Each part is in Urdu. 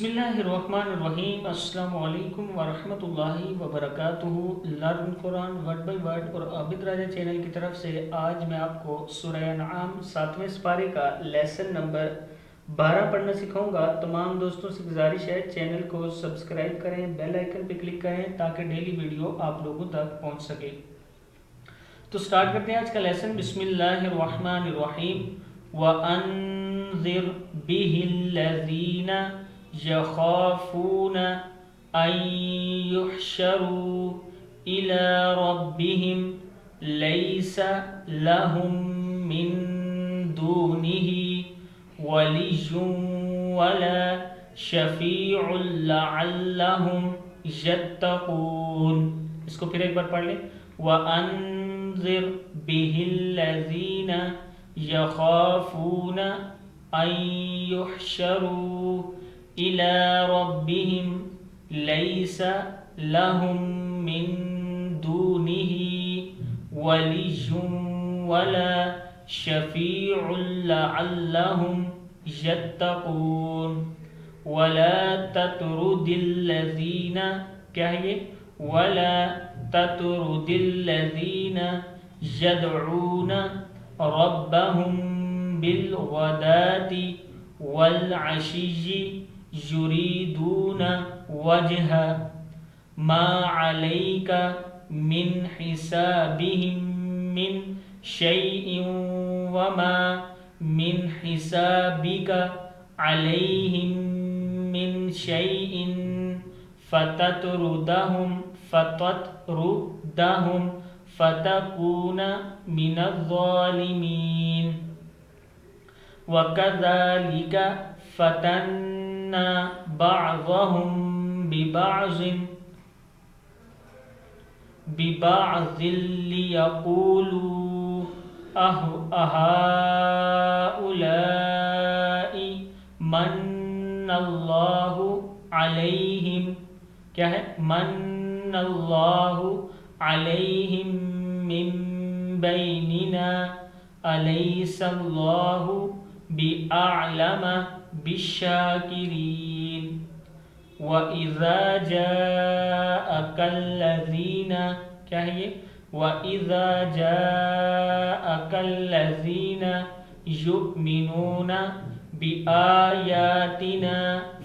بسم اللہ الرحمن الرحیم۔ السلام علیکم ورحمۃ اللہ وبرکاتہ۔ Learn Quran word by word اور عابد راجہ چینل کی طرف سے آج میں آپ کو سورہ انعام 7ویں سپارے کا لیسن نمبر 12 پڑھنا سکھاؤں گا۔ تمام دوستوں سے گزارش ہے چینل کو سبسکرائب کریں، بیل آئیکن پہ کلک کریں تاکہ ڈیلی ویڈیو آپ لوگوں تک پہنچ سکے۔ تو سٹارٹ کرتے ہیں آج کا لیسن۔ بسم اللہ الرحمن الرحیم۔ وَأَنذِرْ بِهِ الَّذِينَ يَخَافُونَ أَن يُحْشَرُوا إِلَى رَبِّهِمْ لَيْسَ لَهُم مِّن دُونِهِ وَلِيٌّ وَلَا شَفِيعٌ لَعَلَّهُمْ يَتَّقُونَ۔ اس کو پھر ایک بار پڑھ لیں۔ وَأَنذِرْ بِهِ الَّذِينَ يَخَافُونَ أَن يُحْشَرُوا إِلَى رَبِّهِمْ لَيْسَ لَهُم مِّن دُونِهِ وَلِيٌّ وَلَا شَفِيعٌ لَعَلَّهُمْ يَتَّقُونَ۔ وَلَا تَطْرُدِ الَّذِينَ کیا ہے یہ؟ وَلَا تَطْرُدِ الَّذِينَ يَدْعُونَ رَبَّهُمْ بِالْغَدَاةِ وَالْعَشِيِّ يُرِيدُونَ وَجْهَهُ مَا عَلَيْكَ مِنْ حِسَابِهِمْ مِنْ شَيْءٍ وَمَا مِنْ حِسَابِكَ عَلَيْهِمْ مِنْ شَيْءٍ فَتَطْرُدَهُمْ فَتَكُونَ مِنَ الظَّالِمِينَ۔ وَكَذَلِكَ فَتَنَّا بَعْضَهُمْ بِبَعْضٍ لِيَقُولُوا أَهَؤُلَاءِ مَنَّ اللَّهُ عَلَيْهِمْ کیا ہے؟ مَنَّ اللَّهُ عَلَيْهِمْ مِنْ بَيْنِنَا أَلَيْسَ اللَّهُ بِأَعْلَمَ بِالشَّاكِرِينَ۔ وَإِذَا جَاءَكَ الَّذِينَ کیا ہے یہ؟ وَإِذَا جَاءَكَ الَّذِينَ يُؤْمِنُونَ بِآيَاتِنَا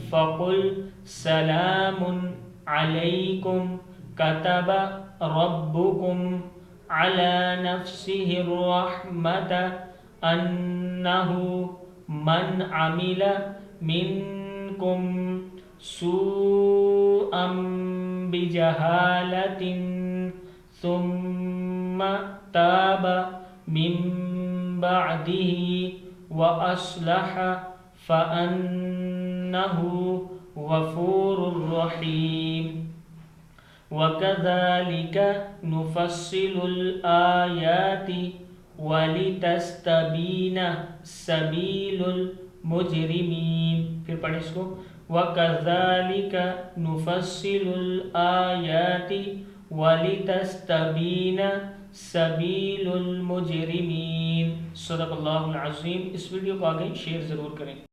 فَقُلْ سَلَامٌ عَلَيْكُمْ كَتَبَ رَبُّكُمْ عَلَى نَفْسِهِ الرَّحْمَةَ أَنَّهُ مَنْ عَمِلَ مِنْكُمْ سُوءًا بِجَهَالَةٍ ثُمَّ تَابَ مِنْ بَعْدِهِ وَأَصْلَحَ فَأَنَّهُ غَفُورٌ رَحِيمٌ۔ وَكَذَلِكَ نُفَصِّلُ الْآيَاتِ وَلِتَسْتَبِينَ سَبِيلُ الْمُجْرِمِينَ۔ پھر پڑھیں اس کو۔ وَكَذَلِكَ نُفَصِّلُ الْآيَاتِ وَلِتَسْتَبِينَ سَبِيلُ الْمُجْرِمِينَ۔ صدق اللہ العظیم۔ اس ویڈیو کو آگے شیئر ضرور کریں۔